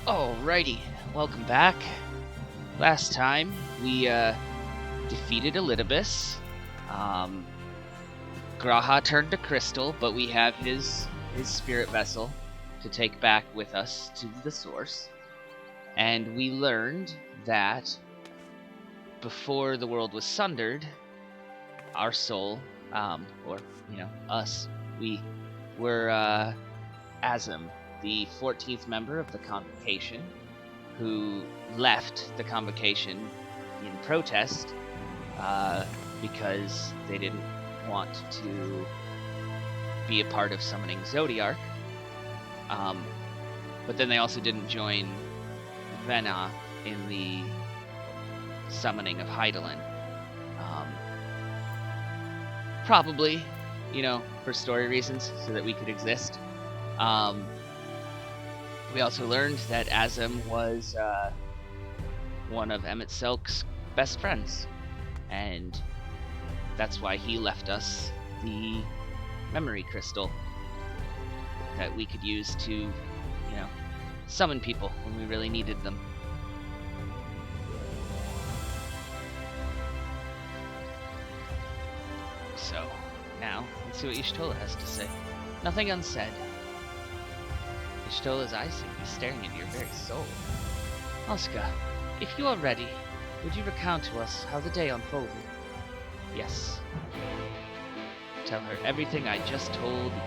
Alrighty, welcome back. Last time we defeated Elidibus. Graha turned to crystal, but we have his spirit vessel to take back with us to the source. And we learned that before the world was sundered, our soul, or us, we were Azim, the 14th member of the convocation, who left the convocation in protest because they didn't want to be a part of summoning Zodiark. But then they also didn't join Vena in the summoning of Hydaelyn. Probably, for story reasons, so that we could exist. We also learned that Azim was one of Emmett Selk's best friends, and that's why he left us the memory crystal that we could use to, summon people when we really needed them. So, now, let's see what Y'shtola has to say. Nothing unsaid. Y'shtola's eyes seem to be staring into your very soul. Oscar, if you are ready, would you recount to us how the day unfolded? Yes. Tell her everything I just told you.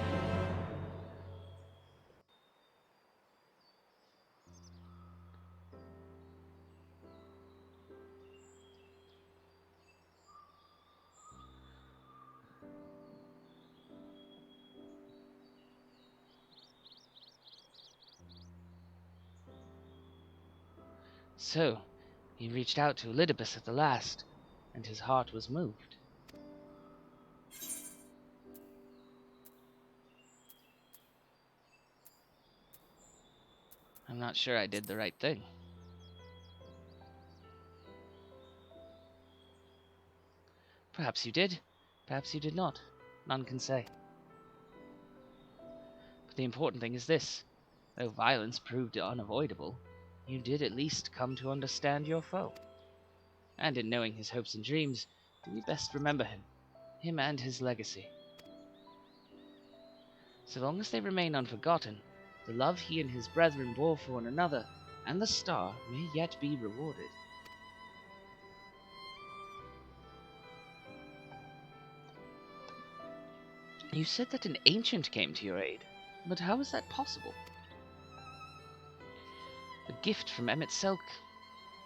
So, he reached out to Elidibus at the last, and his heart was moved. I'm not sure I did the right thing. Perhaps you did, perhaps you did not. None can say. But the important thing is this. Though violence proved unavoidable, you did at least come to understand your foe. And in knowing his hopes and dreams, do we best remember him and his legacy. So long as they remain unforgotten, the love he and his brethren bore for one another, and the star, may yet be rewarded. You said that an ancient came to your aid, but how is that possible? A gift from Emmett Selk.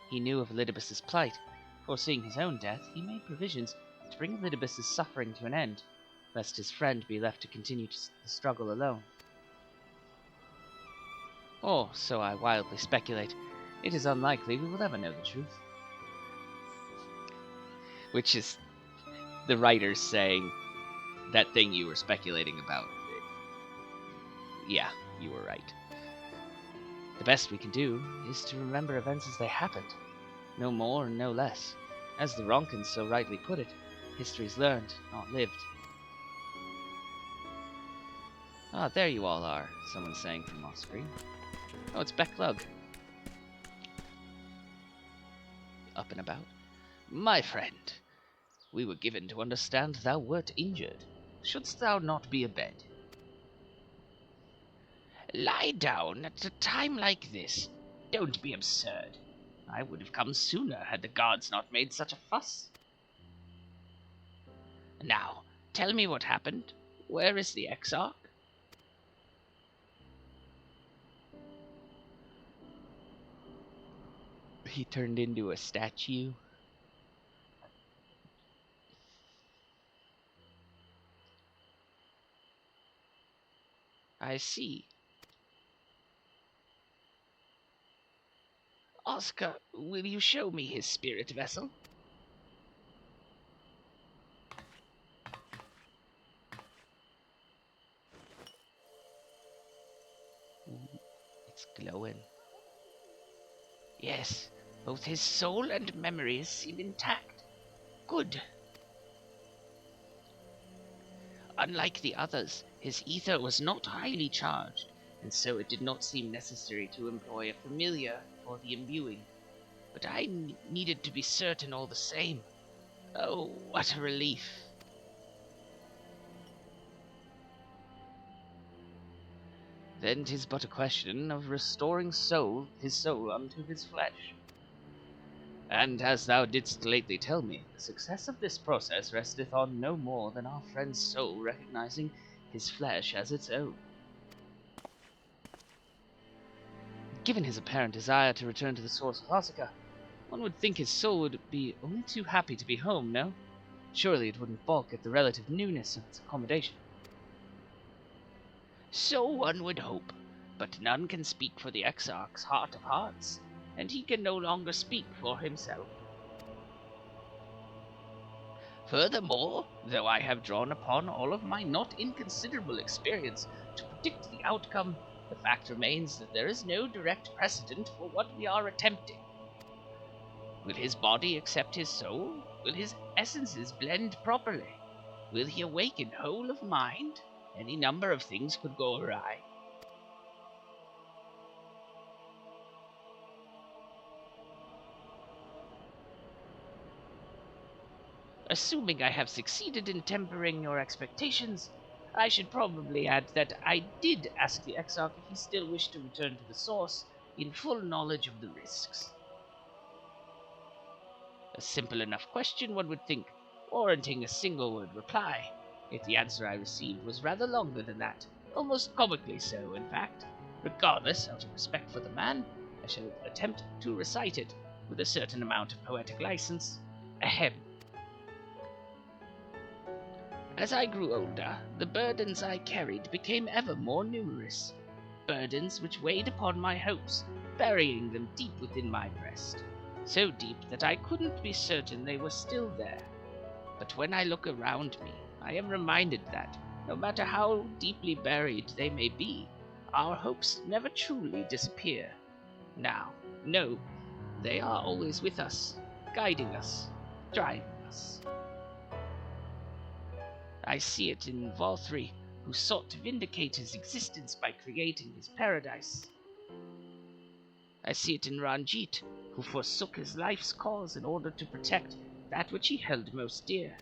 He knew of Elidibus's plight. Foreseeing his own death, he made provisions to bring Elidibus's suffering to an end, lest his friend be left to continue the struggle alone. Or so I wildly speculate. It is unlikely we will ever know the truth. Which is the writers saying that thing you were speculating about. Yeah, you were right. The best we can do is to remember events as they happened. No more and no less. As the Ronkins so rightly put it, history's learned, not lived. Ah, there you all are, someone's saying from off screen. Oh, it's Becklug. Up and about. My friend, we were given to understand thou wert injured. Shouldst thou not be abed? Lie down at a time like this. Don't be absurd. I would have come sooner had the guards not made such a fuss. Now, tell me what happened. Where is the Exarch? He turned into a statue. I see. Oscar, will you show me his spirit vessel? It's glowing. Yes, both his soul and memories seem intact. Good. Unlike the others, his ether was not highly charged, and so it did not seem necessary to employ a familiar for the imbuing. But I needed to be certain all the same. Oh, what a relief! Then 'tis but a question of restoring his soul unto his flesh. And as thou didst lately tell me, the success of this process resteth on no more than our friend's soul recognizing his flesh as its own. Given his apparent desire to return to the source of Asuka, one would think his soul would be only too happy to be home, no? Surely it wouldn't balk at the relative newness of its accommodation. So one would hope, but none can speak for the Exarch's heart of hearts, and he can no longer speak for himself. Furthermore, though I have drawn upon all of my not inconsiderable experience to predict the outcome, the fact remains that there is no direct precedent for what we are attempting. Will his body accept his soul? Will his essences blend properly? Will he awaken whole of mind? Any number of things could go awry. Assuming I have succeeded in tempering your expectations, I should probably add that I did ask the Exarch if he still wished to return to the source in full knowledge of the risks. A simple enough question, one would think, warranting a single-word reply. Yet the answer I received was rather longer than that, almost comically so, in fact. Regardless, out of respect for the man, I shall attempt to recite it with a certain amount of poetic license. Ahem. As I grew older, the burdens I carried became ever more numerous, burdens which weighed upon my hopes, burying them deep within my breast, so deep that I couldn't be certain they were still there. But when I look around me, I am reminded that, no matter how deeply buried they may be, our hopes never truly disappear. Now, no, they are always with us, guiding us, driving us. I see it in Valthri, who sought to vindicate his existence by creating his paradise. I see it in Ranjit, who forsook his life's cause in order to protect that which he held most dear.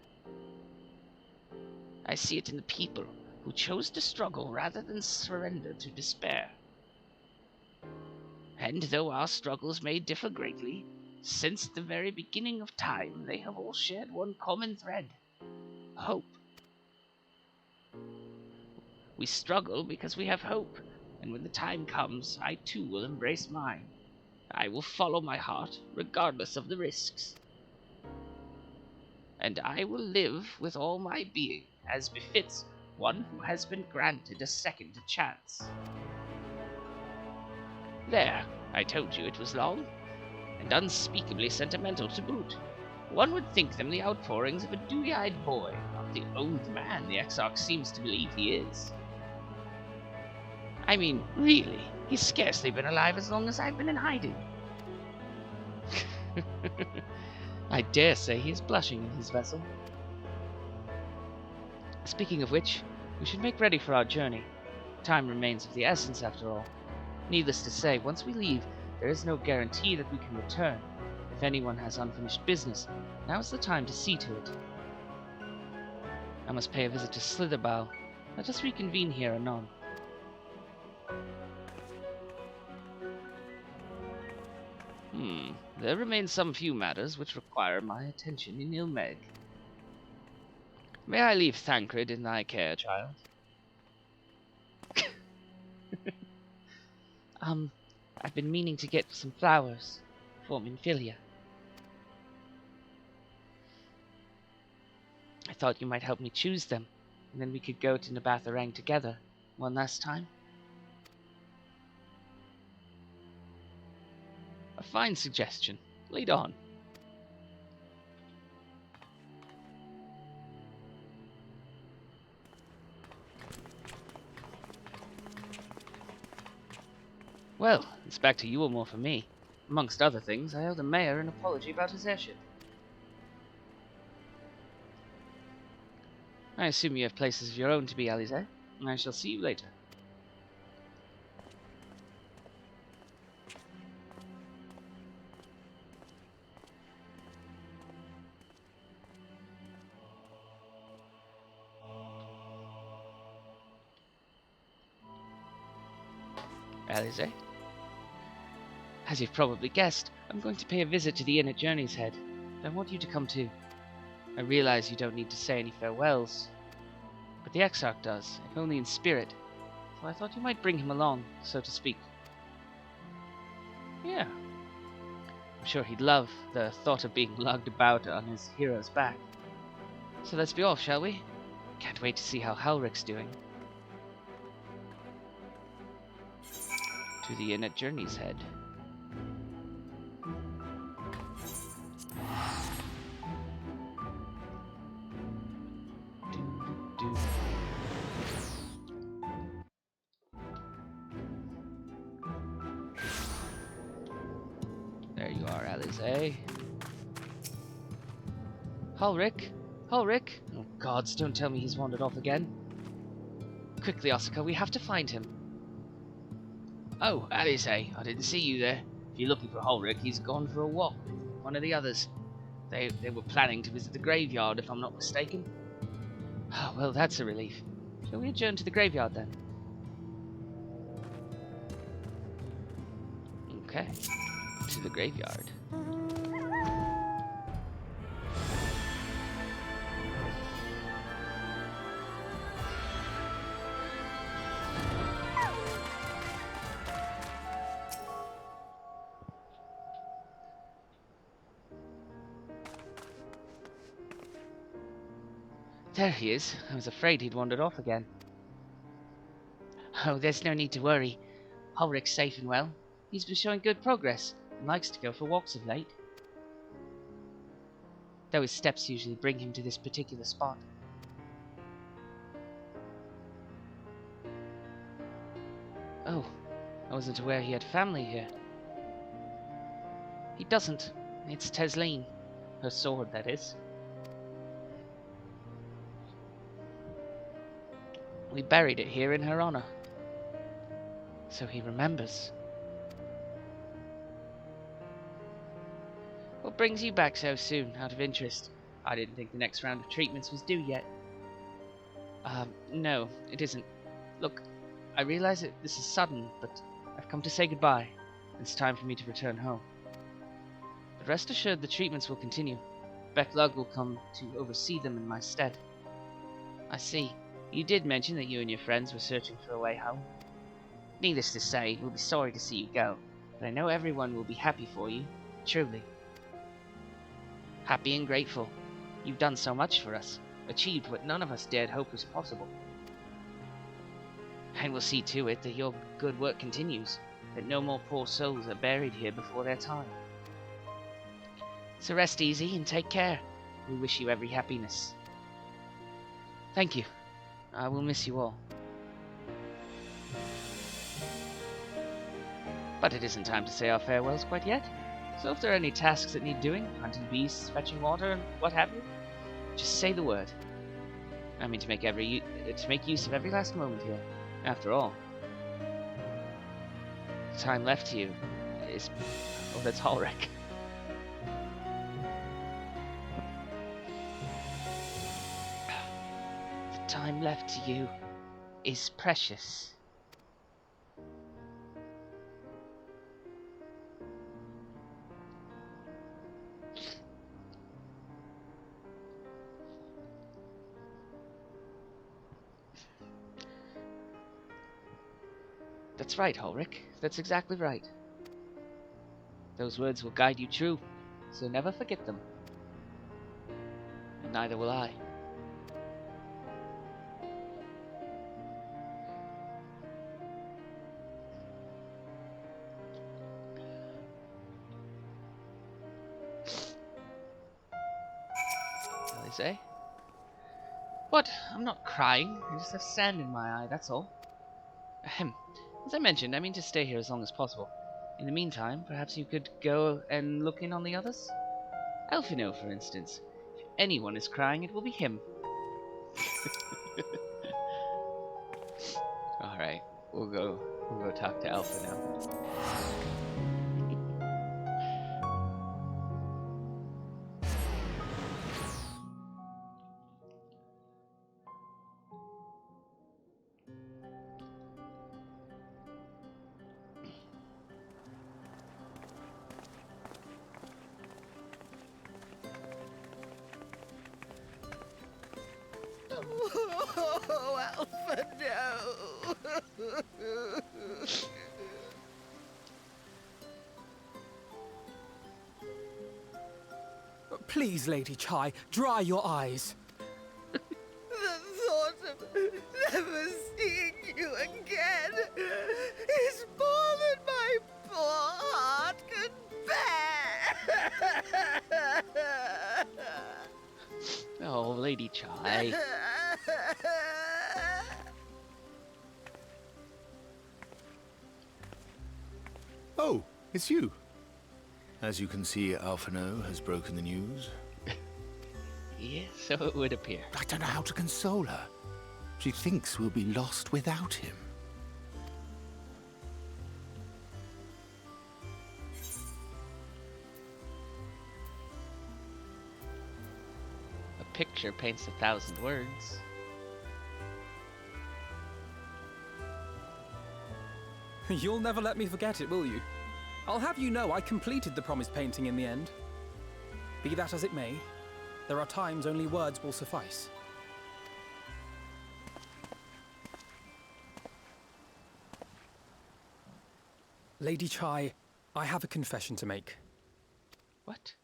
I see it in the people, who chose to struggle rather than surrender to despair. And though our struggles may differ greatly, since the very beginning of time they have all shared one common thread: hope. We struggle because we have hope, and when the time comes, I too will embrace mine. I will follow my heart, regardless of the risks. And I will live with all my being, as befits one who has been granted a second chance. There, I told you it was long, and unspeakably sentimental to boot. One would think them the outpourings of a dewy-eyed boy, not the old man the Exarch seems to believe he is. I mean, really, he's scarcely been alive as long as I've been in hiding. I dare say he is blushing in his vessel. Speaking of which, we should make ready for our journey. Time remains of the essence, after all. Needless to say, once we leave, there is no guarantee that we can return. If anyone has unfinished business, now is the time to see to it. I must pay a visit to Slitherbough. Let us reconvene here anon. There remain some few matters which require my attention in Ilmeg. May I leave Thancred in thy care, child? I've been meaning to get some flowers for Minfilia. I thought you might help me choose them, and then we could go to Nabatharang together one last time. A fine suggestion. Lead on. Well, it's back to Yulemore for me. Amongst other things, I owe the mayor an apology about his airship. I assume you have places of your own to be, Alize, and I shall see you later. Alize? As you've probably guessed, I'm going to pay a visit to the inn at Journey's Head. I want you to come too. I realize you don't need to say any farewells, but the Exarch does, if only in spirit, so I thought you might bring him along, so to speak. Yeah. I'm sure he'd love the thought of being lugged about on his hero's back. So let's be off, shall we? Can't wait to see how Halrick's doing. To the inn at Journey's Head. There you are, Alize. Halrick? Halrick? Oh gods, don't tell me he's wandered off again. Quickly, Asuka, we have to find him. Oh, Alice, I didn't see you there. If you're looking for Halrick, he's gone for a walk with one of the others. They were planning to visit the graveyard, if I'm not mistaken. Oh, well, that's a relief. Shall we adjourn to the graveyard, then? Okay. To the graveyard. There he is. I was afraid he'd wandered off again. Oh, there's no need to worry. Halrick's safe and well. He's been showing good progress and likes to go for walks of late. Though his steps usually bring him to this particular spot. Oh, I wasn't aware he had family here. He doesn't. It's Tesleen. Her sword, that is. We buried it here in her honor. So he remembers. What brings you back so soon, out of interest? I didn't think the next round of treatments was due yet. No, it isn't. Look, I realize that this is sudden, but I've come to say goodbye. It's time for me to return home. But rest assured the treatments will continue. Becklug will come to oversee them in my stead. I see. You did mention that you and your friends were searching for a way home. Needless to say, we'll be sorry to see you go, but I know everyone will be happy for you, truly. Happy and grateful. You've done so much for us, achieved what none of us dared hope was possible. And we'll see to it that your good work continues, that no more poor souls are buried here before their time. So rest easy and take care. We wish you every happiness. Thank you. I will miss you all. But it isn't time to say our farewells quite yet. So if there are any tasks that need doing, hunting beasts, fetching water, and what have you, just say the word. I mean to make use of every last moment here. After all, the time left to you is... oh, that's Halrick. The time left to you is precious. That's right, Halrick. That's exactly right. Those words will guide you true, so never forget them. And neither will I. Shall I say? What? I'm not crying. I just have sand in my eye, that's all. Ahem. As I mentioned, I mean to stay here as long as possible. In the meantime, perhaps you could go and look in on the others? Elfino, for instance. If anyone is crying, it will be him. Alright, we'll go talk to Elfino. Oh, Alpha, no! Please, Lady Chai, dry your eyes. The thought of never seeing you again is more than my poor heart can bear! Oh, Lady Chai. Oh, it's you. As you can see, Alphino has broken the news. Yes, so it would appear. I don't know how to console her. She thinks we'll be lost without him. A picture paints 1,000 words. You'll never let me forget it, will you? I'll have you know I completed the promised painting in the end. Be that as it may, there are times only words will suffice. Lady Chai, I have a confession to make. What?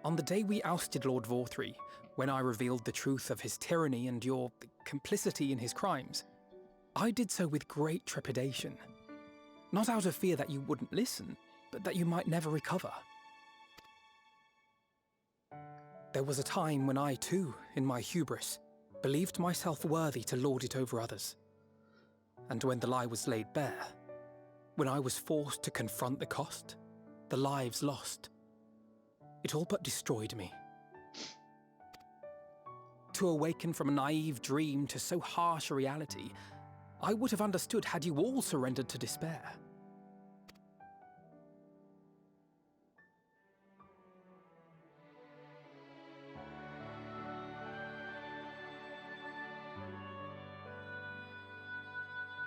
On the day we ousted Lord Vorthree, when I revealed the truth of his tyranny and your complicity in his crimes, I did so with great trepidation. Not out of fear that you wouldn't listen, but that you might never recover. There was a time when I too, in my hubris, believed myself worthy to lord it over others. And when the lie was laid bare, when I was forced to confront the cost, the lives lost, it all but destroyed me. To awaken from a naive dream to so harsh a reality, I would have understood had you all surrendered to despair.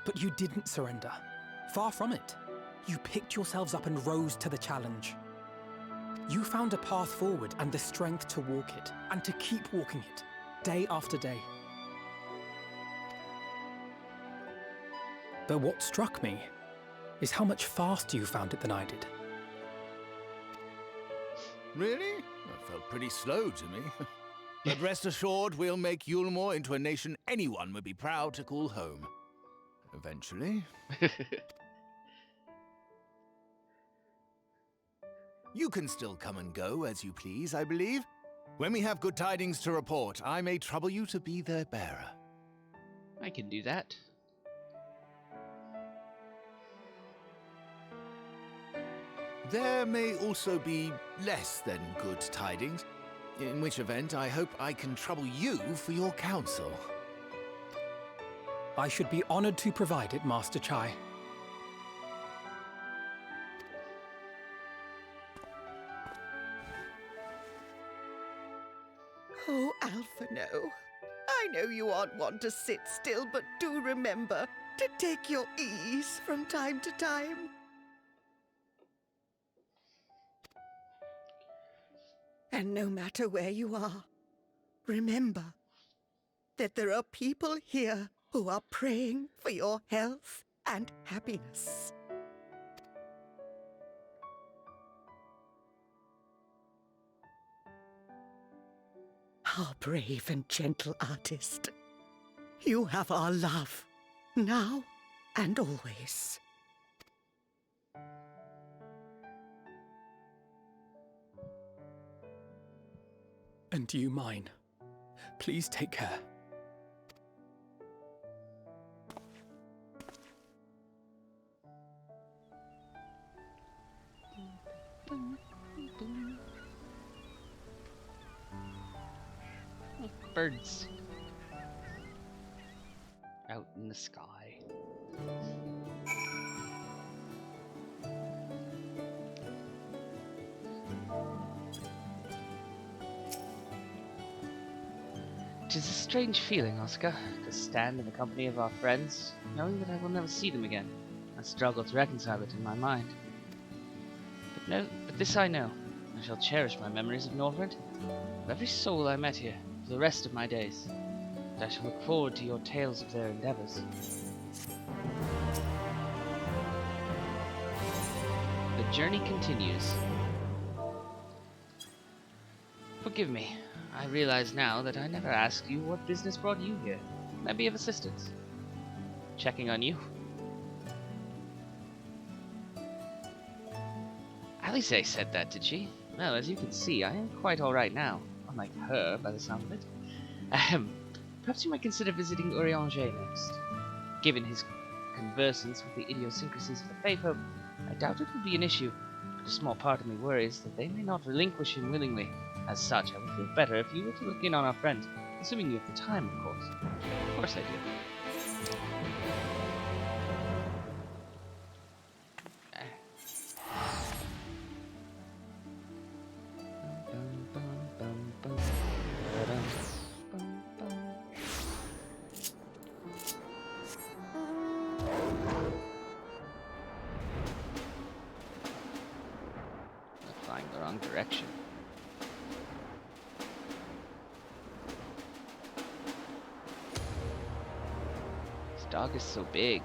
But you didn't surrender. Far from it. You picked yourselves up and rose to the challenge. You found a path forward and the strength to walk it, and to keep walking it, day after day. But what struck me is how much faster you found it than I did. Really? That felt pretty slow to me. But rest assured, we'll make Yulmore into a nation anyone would be proud to call home. Eventually. You can still come and go as you please, I believe. When we have good tidings to report, I may trouble you to be their bearer. I can do that. There may also be less than good tidings, in which event I hope I can trouble you for your counsel. I should be honored to provide it, Master Chai. Oh, Alphino, I know you aren't one to sit still, but do remember to take your ease from time to time. And no matter where you are, remember that there are people here who are praying for your health and happiness. Our brave and gentle artist, you have our love, now and always. And you mine. Please take care. Birds out in the sky. It is a strange feeling, Oscar, to stand in the company of our friends, knowing that I will never see them again. I struggle to reconcile it in my mind. No, but this I know. I shall cherish my memories of Northrend, of every soul I met here, for the rest of my days. And I shall look forward to your tales of their endeavors. The journey continues. Forgive me. I realize now that I never asked you what business brought you here. Can I be of assistance? Checking on you. Alice said that, did she? Well, as you can see, I am quite alright now. Unlike her, by the sound of it. Perhaps you might consider visiting Urianger next. Given his conversance with the idiosyncrasies of the Faithfolk, I doubt it would be an issue, but a small part of me worries that they may not relinquish him willingly. As such, I would feel better if you were to look in on our friend, assuming you have the time, of course. Of course I do. Flying the wrong direction. This dog is so big.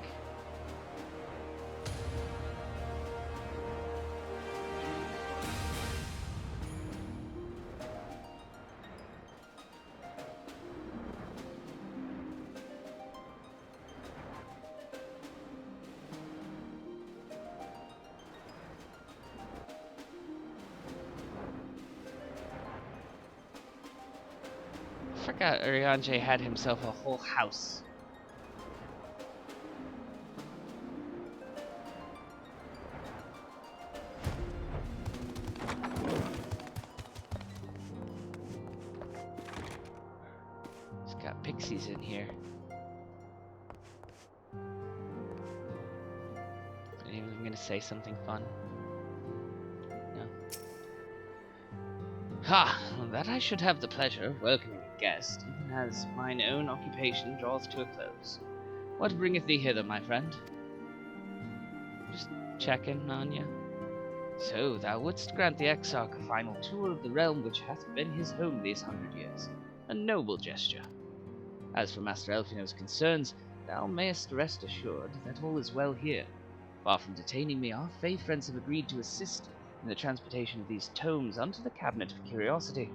I forgot Urianger had himself a whole house. He's got pixies in here. Anyone gonna say something fun? No. Ha! Well, that I should have the pleasure of welcoming a guest, even as mine own occupation draws to a close. What bringeth thee hither, my friend? Just checking on you. So, thou wouldst grant the Exarch a final tour of the realm which hath been his home these 100 years. A noble gesture. As for Master Elfino's concerns, thou mayest rest assured that all is well here. Far from detaining me, our Fey friends have agreed to assist in the transportation of these tomes unto the Cabinet of Curiosity.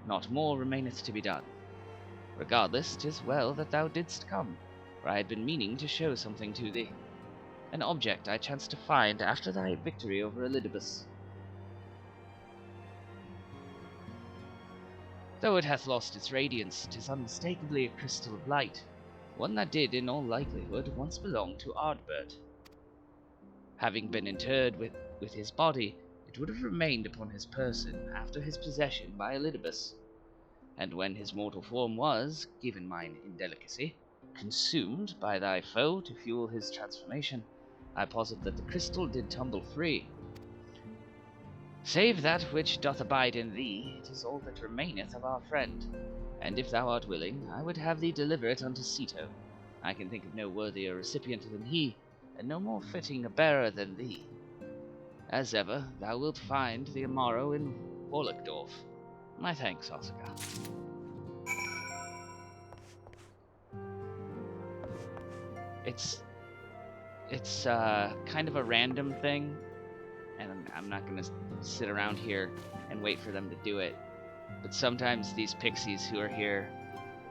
Not more remaineth to be done. Regardless, 'tis well that thou didst come, for I had been meaning to show something to thee. An object I chanced to find after thy victory over Elidibus. Though it hath lost its radiance, 'tis unmistakably a crystal of light, one that did, in all likelihood, once belong to Ardbert. Having been interred with his body, it would have remained upon his person after his possession by Elidibus. And when his mortal form was, given mine indelicacy, consumed by thy foe to fuel his transformation, I posit that the crystal did tumble free. Save that which doth abide in thee, it is all that remaineth of our friend, and if thou art willing, I would have thee deliver it unto Ceto. I can think of no worthier recipient than he, and no more fitting a bearer than thee. As ever, thou wilt find the morrow in Warlockdorf. My thanks, Osaka. It's kind of a random thing, and I'm not gonna sit around here and wait for them to do it. But sometimes these pixies who are here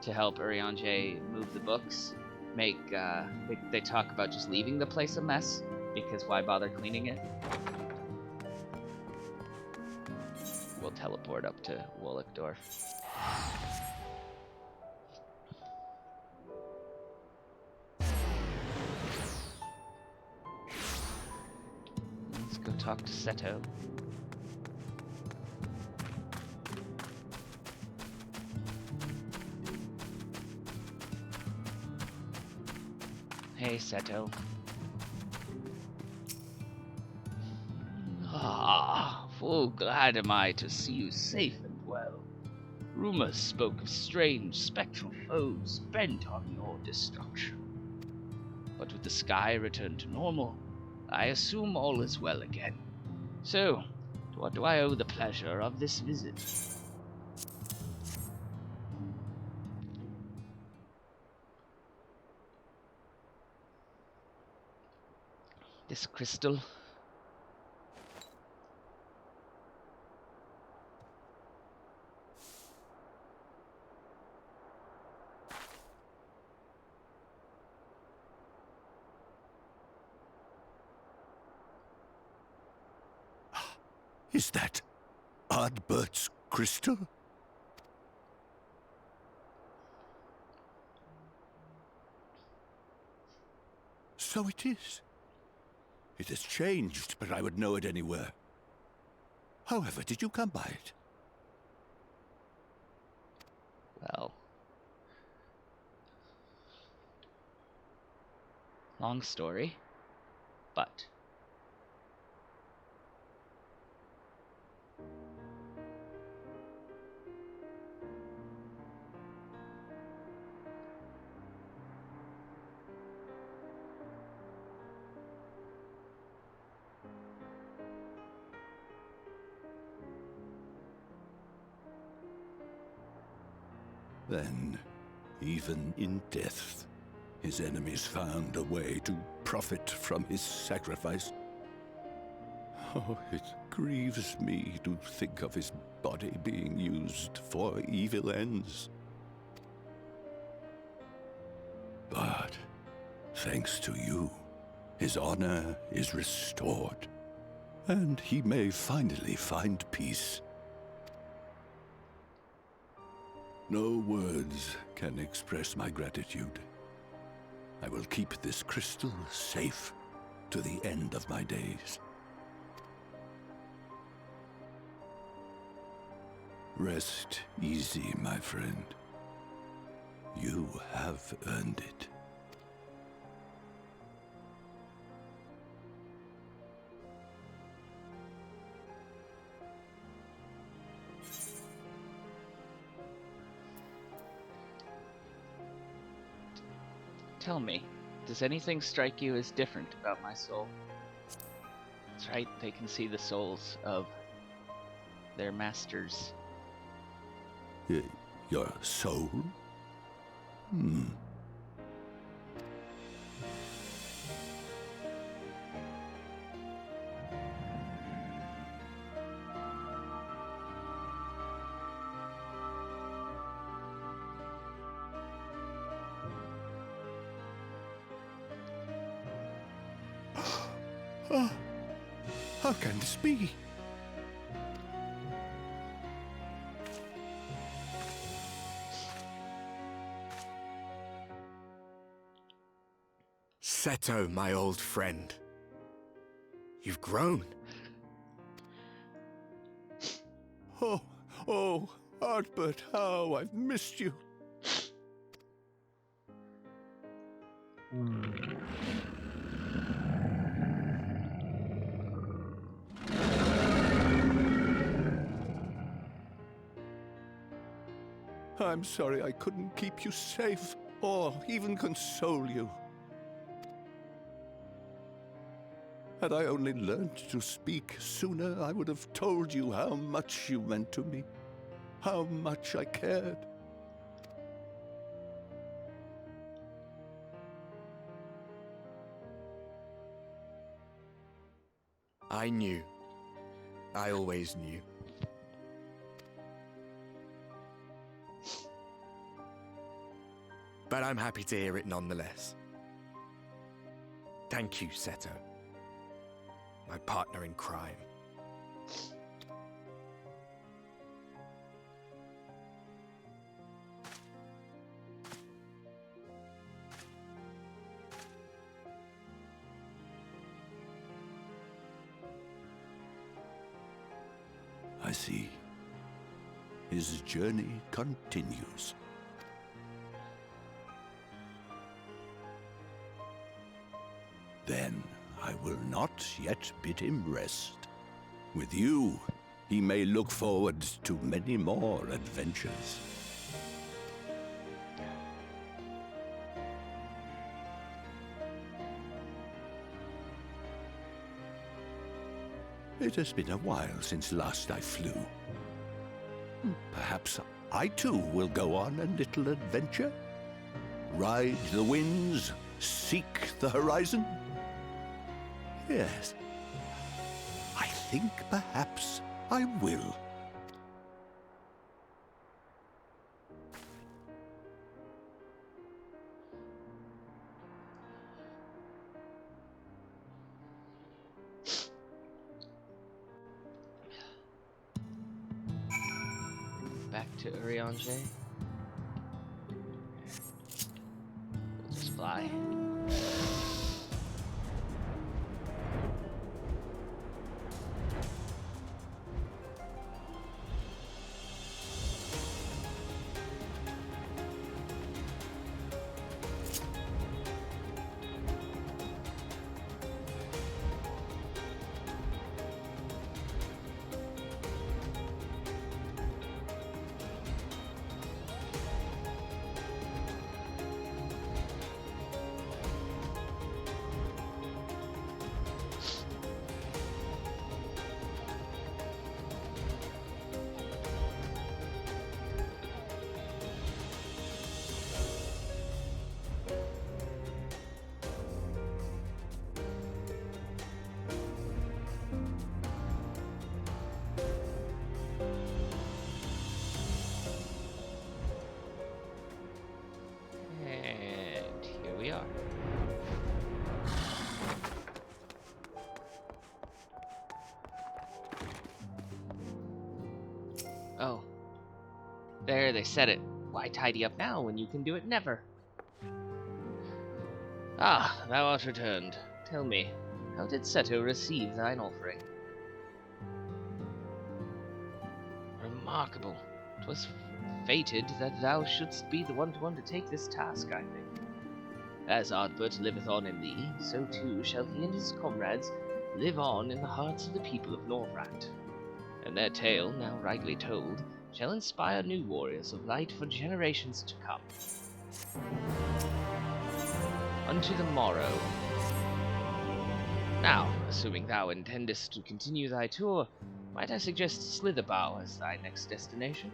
to help Urianger move the books they talk about just leaving the place a mess, because why bother cleaning it? We'll teleport up to Warlockdorf. Let's go talk to Seto. Hey, Seto. Full glad am I to see you safe and well. Rumors spoke of strange, spectral foes bent on your destruction. But with the sky returned to normal, I assume all is well again. So, To what do I owe the pleasure of this visit? This crystal. Is that Ardbert's crystal? So it is. It has changed, but I would know it anywhere. However, did you come by it? Well, long story, but Then, even in death, his enemies found a way to profit from his sacrifice. Oh, it grieves me to think of his body being used for evil ends. But, thanks to you, his honor is restored, and he may finally find peace. No words can express my gratitude. I will keep this crystal safe to the end of my days. Rest easy, my friend. You have earned it. tell me, does anything strike you as different about my soul? That's right, they can see the souls of their masters. Your soul? How can this be? Seto, my old friend. You've grown. Oh, Ardbert, how I've missed you. I'm sorry I couldn't keep you safe, or even console you. Had I only learned to speak sooner, I would have told you how much you meant to me, how much I cared. I knew. I always knew. But I'm happy to hear it nonetheless. Thank you, Seto. My partner in crime. I see. His journey continues. Then I will not yet bid him rest. With you, he may look forward to many more adventures. It has been a while since last I flew. Perhaps I too will go on a little adventure? Ride the winds, seek the horizon? Yes, I think perhaps I will. Back to Urianger. We'll just fly. And here we are. Oh. There, they said it. Why tidy up now when you can do it never? Ah, thou art returned. Tell me, how did Seto receive thine offering? Remarkable. 'Twas fated that thou shouldst be the one to undertake this task, I think. As Ardbert liveth on in thee, so too shall he and his comrades live on in the hearts of the people of Norvrand. And their tale, now rightly told, shall inspire new warriors of light for generations to come. Unto the morrow. Now, assuming thou intendest to continue thy tour, might I suggest Slitherbow as thy next destination?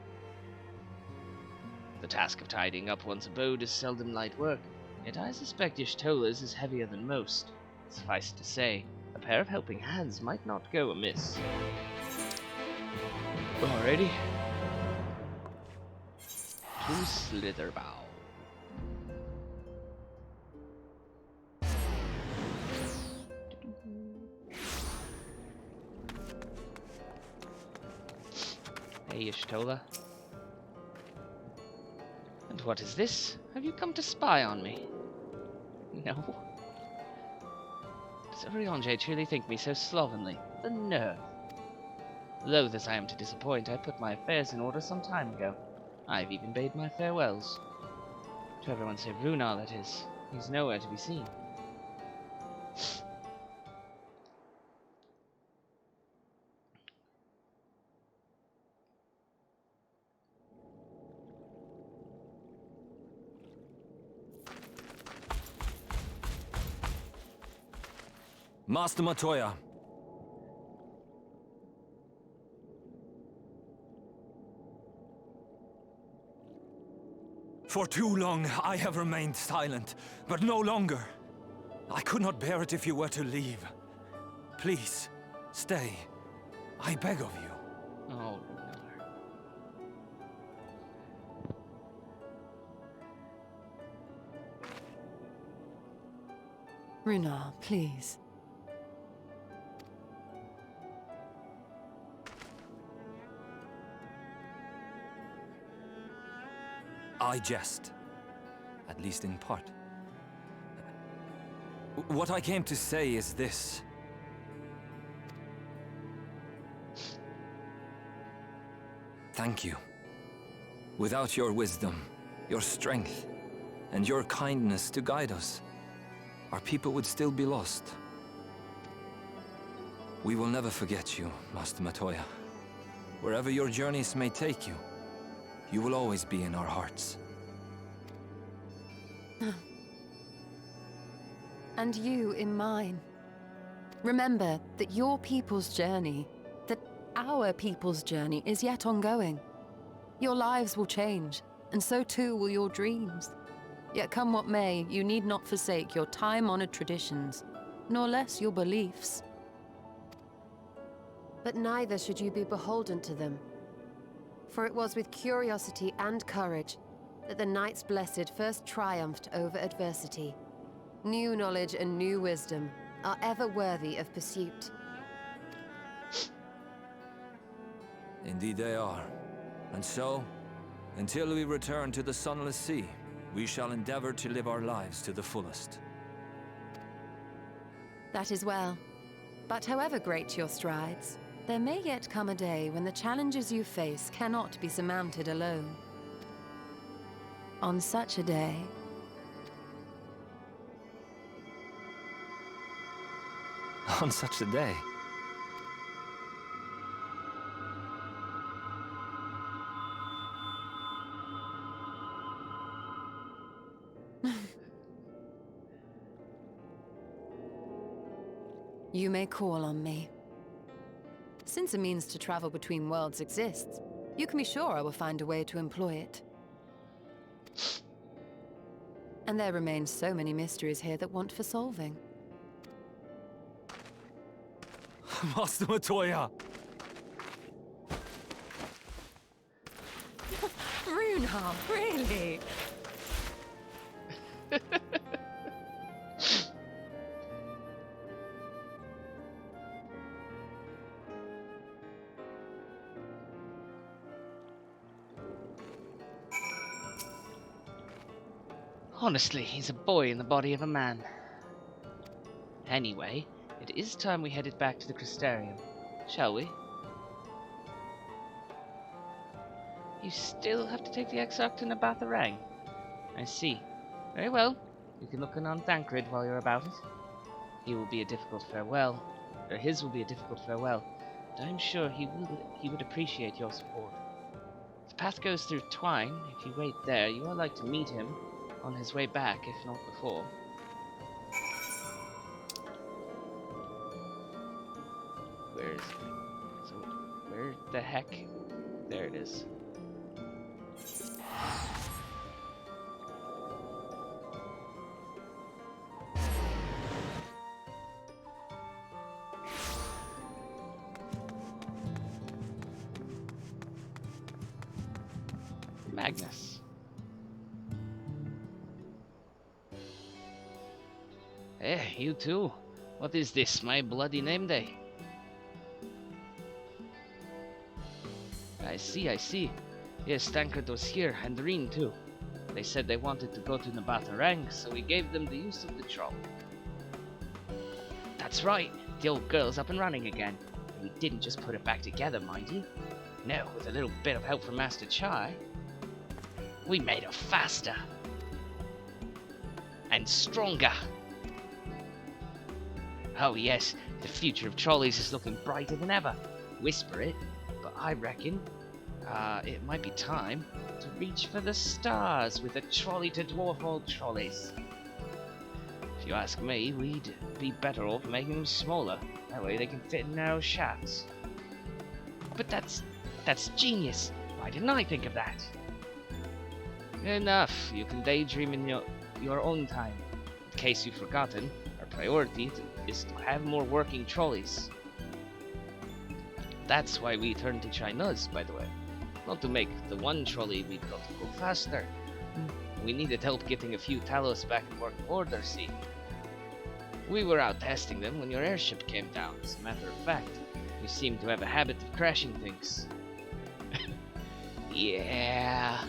The task of tidying up one's abode is seldom light work, yet I suspect Y'shtola's is heavier than most. Suffice to say, a pair of helping hands might not go amiss. Alrighty. To Slitherbow. Hey, Y'shtola. And what is this? Have you come to spy on me? No. Does Urianger truly think me so slovenly? The nerve. Loath as I am to disappoint, I put my affairs in order some time ago. I've even bade my farewells. To everyone save Runar, that is. He's nowhere to be seen. Master Matoya. For too long I have remained silent, but no longer. I could not bear it if you were to leave. Please, stay. I beg of you. Oh, no. Runar, please. I jest. At least in part. What I came to say is this. Thank you. Without your wisdom, your strength, and your kindness to guide us, our people would still be lost. We will never forget you, Master Matoya. Wherever your journeys may take you, you will always be in our hearts. And you in mine. Remember that your people's journey, that our people's journey is yet ongoing. Your lives will change, and so too will your dreams. Yet come what may, you need not forsake your time-honored traditions, nor less your beliefs. But neither should you be beholden to them. For it was with curiosity and courage that the Knights Blessed first triumphed over adversity. New knowledge and new wisdom are ever worthy of pursuit. Indeed they are. And so, until we return to the Sunless Sea, we shall endeavor to live our lives to the fullest. That is well. But however great your strides, there may yet come a day when the challenges you face cannot be surmounted alone. On such a day... On such a day. You may call on me. Since a means to travel between worlds exists, you can be sure I will find a way to employ it. And there remain so many mysteries here that want for solving. Master Matoya! Runar, really? Honestly, he's a boy in the body of a man. Anyway, it is time we headed back to the Crystarium, shall we? You still have to take the Exarch to Nabatharang? I see. Very well. You can look in on Thancred while you're about it. He will be a difficult farewell, or his will be a difficult farewell, but I'm sure he would appreciate your support. The path goes through Twine. If you wait there, you are like to meet him on his way back, if not before. Where the heck? There it is. Magnus. Eh, you too. What is this, my bloody name day? I see. Yes, Tancred was here, and Reen too. They said they wanted to go to Nabatharang, so we gave them the use of the troll. That's right, the old girl's up and running again. And we didn't just put it back together, mind you. No, with a little bit of help from Master Chai. We made her faster. And stronger. Oh yes, the future of trolleys is looking brighter than ever. Whisper it, but I reckon it might be time to reach for the stars with the trolley to dwarf trolleys. If you ask me, we'd be better off making them smaller. That way they can fit in narrow shafts. But that's genius. Why didn't I think of that? Enough. You can daydream in your own time. In case you've forgotten, our priority is to have more working trolleys. That's why we turned to China's, by the way. Not to make the one trolley we built go faster. We needed help getting a few Talos back in working order, see? We were out testing them when your airship came down. As a matter of fact, you seem to have a habit of crashing things. Yeah.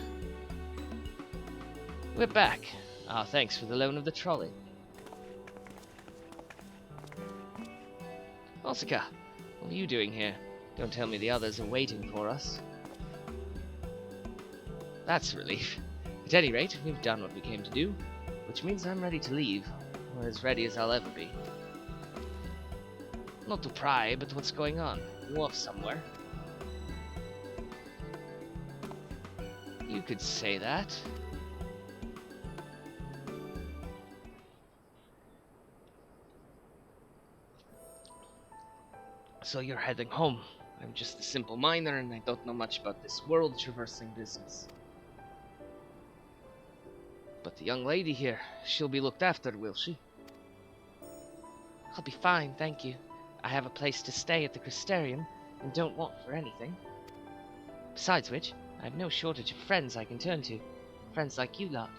We're back. Thanks for the loan of the trolley. Osaka, what are you doing here? Don't tell me the others are waiting for us. That's a relief. At any rate, we've done what we came to do, which means I'm ready to leave, or as ready as I'll ever be. Not to pry, but what's going on? You off somewhere? You could say that. So you're heading home. I'm just a simple miner and I don't know much about this world traversing business. But the young lady here, she'll be looked after, will she? I'll be fine, thank you. I have a place to stay at the Crystarium and don't want for anything. Besides which, I have no shortage of friends I can turn to. Friends like you lot.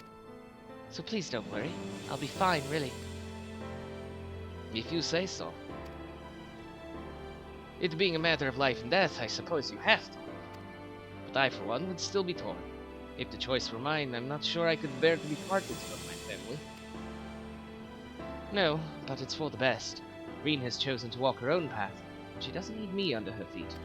So please don't worry. I'll be fine, really. If you say so. It being a matter of life and death, I suppose you have to. But I, for one, would still be torn. If the choice were mine, I'm not sure I could bear to be parted from my family. No, but it's for the best. Reen has chosen to walk her own path. She doesn't need me under her feet.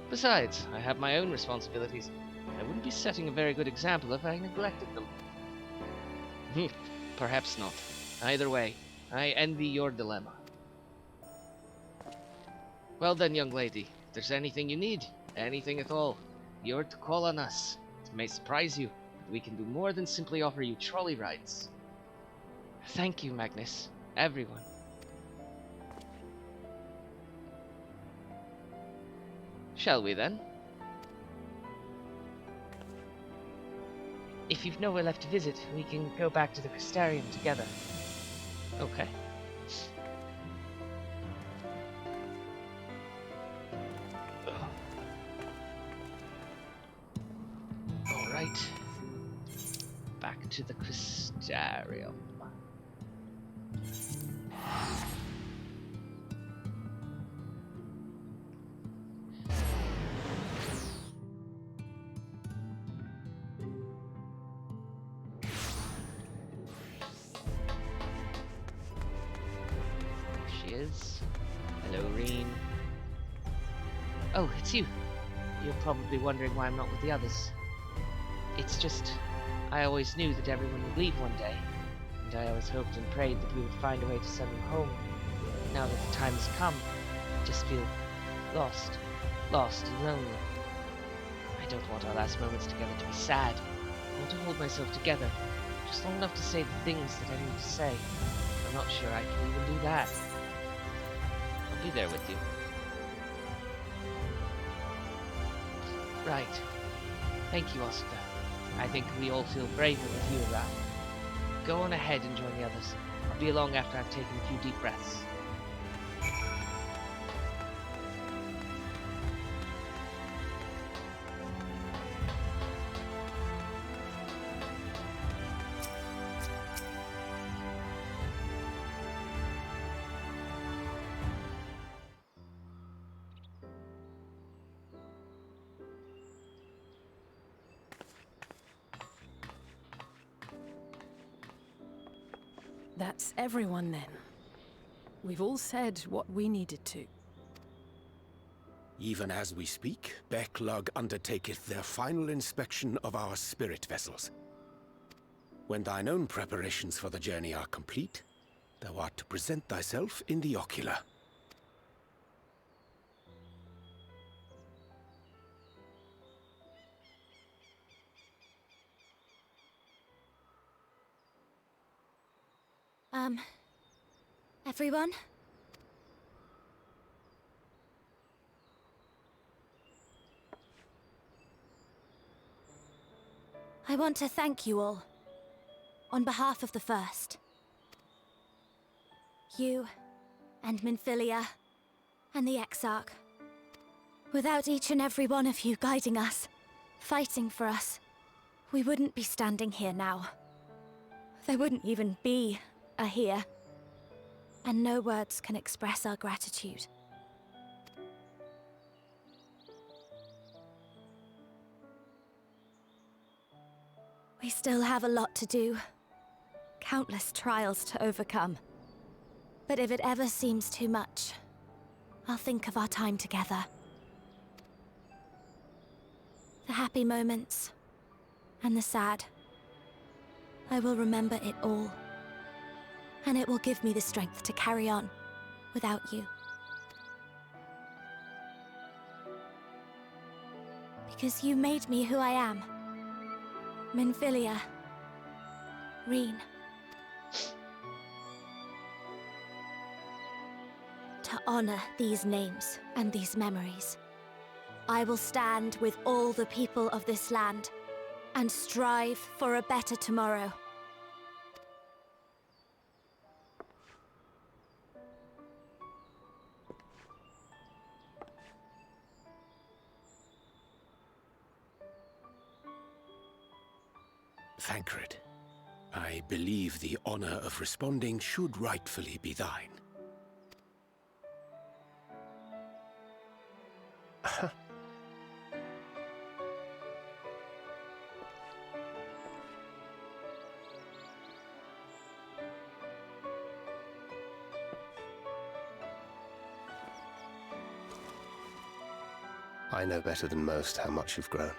Besides, I have my own responsibilities. I wouldn't be setting a very good example if I neglected them. Perhaps not. Either way, I envy your dilemma. Well then, young lady, if there's anything you need, anything at all, you're to call on us. It may surprise you, but we can do more than simply offer you trolley rides. Thank you, Magnus. Everyone. Shall we then? If you've nowhere left to visit, we can go back to the Crystarium together. Okay. Alright. Back to the Crystarium. Hello, Reen. Oh, it's you. You're probably wondering why I'm not with the others. It's just, I always knew that everyone would leave one day, and I always hoped and prayed that we would find a way to send them home. Now that the time has come, I just feel lost and lonely. I don't want our last moments together to be sad. I want to hold myself together, just long enough to say the things that I need to say. I'm not sure I can even do that. I'll be there with you. Right. Thank you, Oscar. I think we all feel braver with you around. Go on ahead and join the others. I'll be along after I've taken a few deep breaths. That's everyone then. We've all said what we needed to. Even as we speak, Backlog undertaketh their final inspection of our spirit vessels. When thine own preparations for the journey are complete, thou art to present thyself in the ocular. Everyone? I want to thank you all, on behalf of the First. You, and Minfilia, and the Exarch. Without each and every one of you guiding us, fighting for us, we wouldn't be standing here now. There wouldn't even be a here. And no words can express our gratitude. We still have a lot to do. Countless trials to overcome. But if it ever seems too much, I'll think of our time together. The happy moments, and the sad. I will remember it all. And it will give me the strength to carry on without you. Because you made me who I am. Minfilia. Reen. To honor these names and these memories. I will stand with all the people of this land and strive for a better tomorrow. Thancred, I believe the honor of responding should rightfully be thine. I know better than most how much you've grown,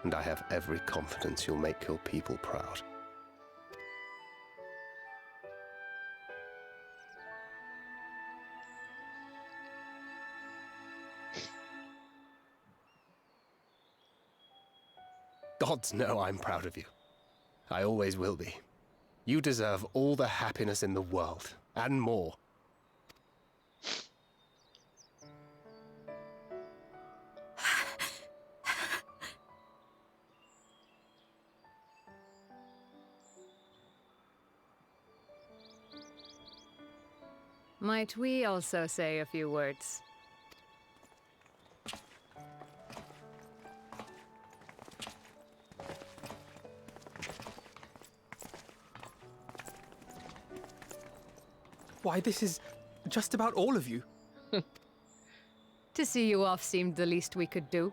and I have every confidence you'll make your people proud. Gods know I'm proud of you. I always will be. You deserve all the happiness in the world, and more. Might we also say a few words? Why, this is just about all of you. To see you off seemed the least we could do.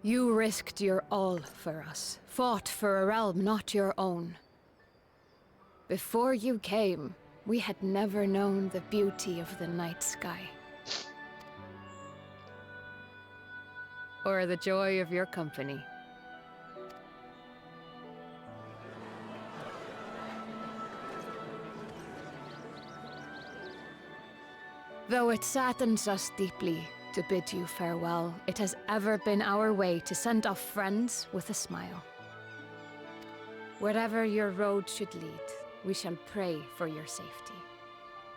You risked your all for us, fought for a realm not your own. Before you came, we had never known the beauty of the night sky. Or the joy of your company. Though it saddens us deeply to bid you farewell, it has ever been our way to send off friends with a smile. Wherever your road should lead, we shall pray for your safety.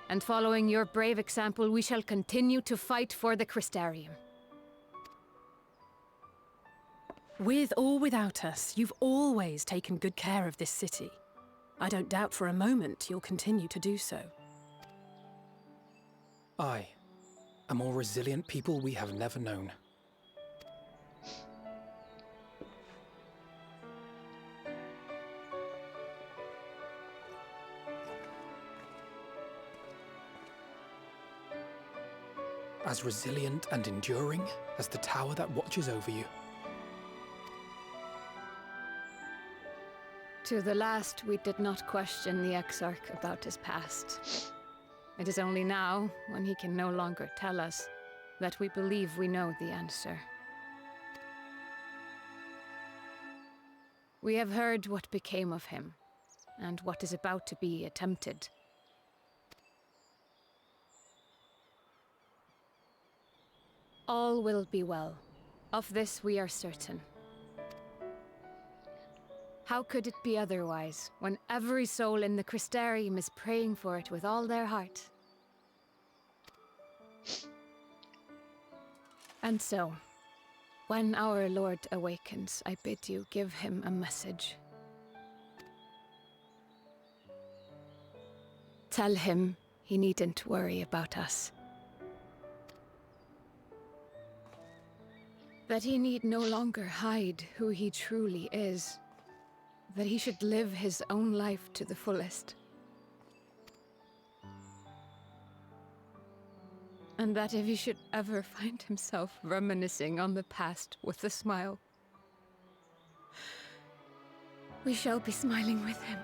And following your brave example, we shall continue to fight for the Crystarium. With or without us, you've always taken good care of this city. I don't doubt for a moment you'll continue to do so. I, a more resilient people we have never known. As resilient and enduring as the tower that watches over you. To the last, we did not question the Exarch about his past. It is only now, when he can no longer tell us, that we believe we know the answer. We have heard what became of him, and what is about to be attempted. All will be well. Of this we are certain. How could it be otherwise, when every soul in the Crystarium is praying for it with all their heart? And so, when our Lord awakens, I bid you give him a message. Tell him he needn't worry about us. That he need no longer hide who he truly is. That he should live his own life to the fullest. And that if he should ever find himself reminiscing on the past with a smile, we shall be smiling with him.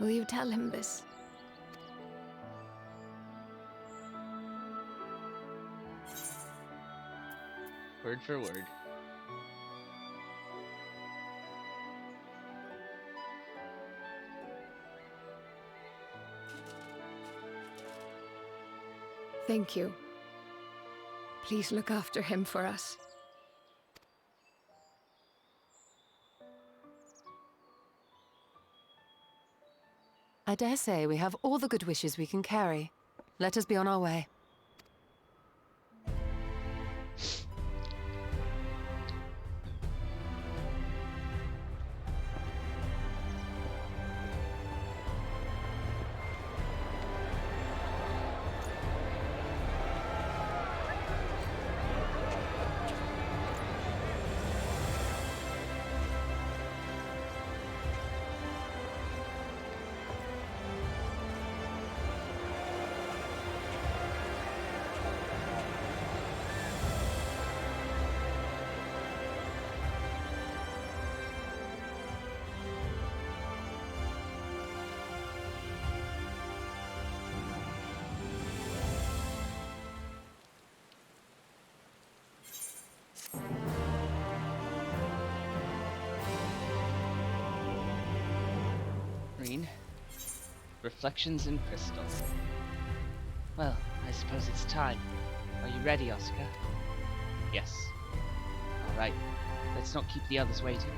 Will you tell him this? Word for word. Thank you. Please look after him for us. I dare say we have all the good wishes we can carry. Let us be on our way. Reflections in crystal. Well, I suppose it's time. Are you ready, Oscar? Yes. Alright, let's not keep the others waiting.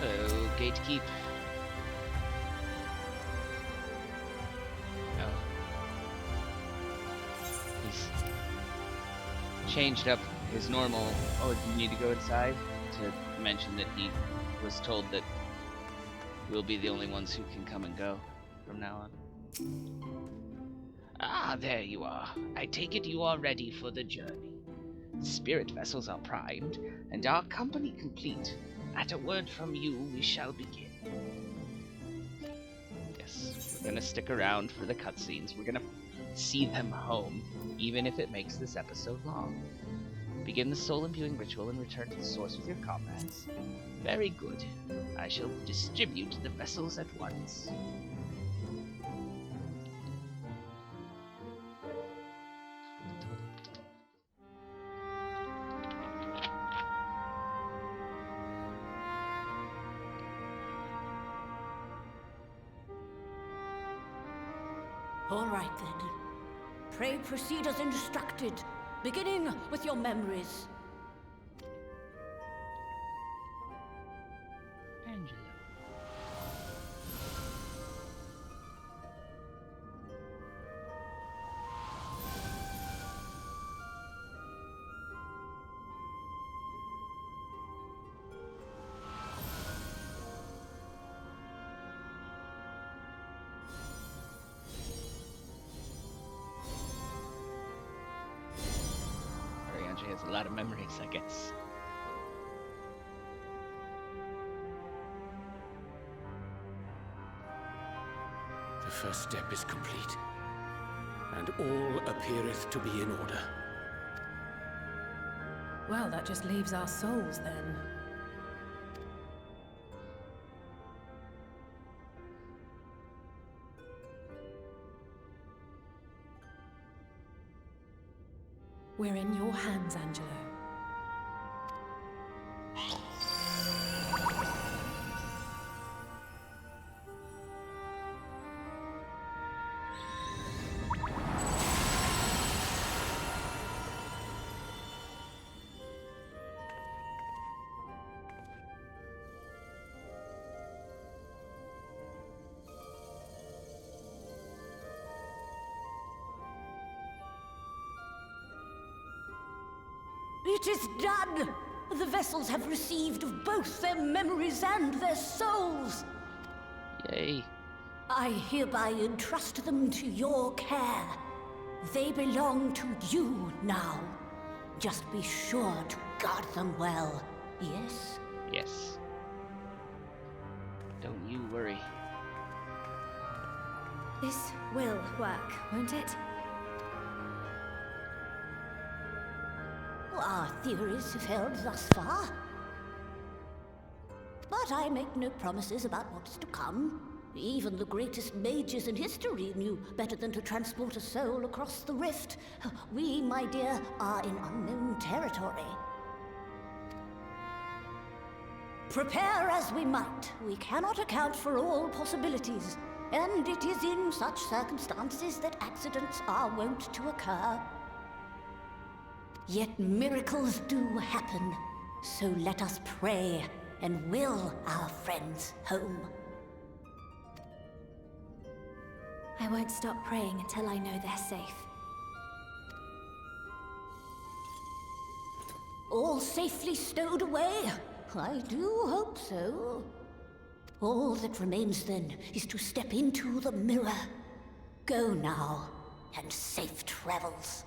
Hello, gatekeep. Changed up his normal, oh, you need to go inside, to mention that he was told that we'll be the only ones who can come and go from now on. Ah, there you are. I take it you are ready for the journey. Spirit vessels are primed, and our company complete. At a word from you, we shall begin. Yes, we're gonna stick around for the cutscenes. We're gonna see them home, even if it makes this episode long. Begin the soul-imbuing ritual and return to the source with your comrades. Very good. I shall distribute the vessels at once. All right then. Pray proceed as instructed, beginning with your memories. Angela. Has a lot of memories, I guess. The first step is complete, and all appeareth to be in order. Well, that just leaves our souls then. We're in your hands, Angelo. It is done! The vessels have received of both their memories and their souls! Yay. I hereby entrust them to your care. They belong to you now. Just be sure to guard them well, yes? Yes. Don't you worry. This will work, won't it? Our theories have held thus far. But I make no promises about what's to come. Even the greatest mages in history knew better than to transport a soul across the rift. We, my dear, are in unknown territory. Prepare as we might, we cannot account for all possibilities. And it is in such circumstances that accidents are wont to occur. Yet miracles do happen. So let us pray and will our friends home. I won't stop praying until I know they're safe. All safely stowed away? I do hope so. All that remains then is to step into the mirror. Go now, and safe travels.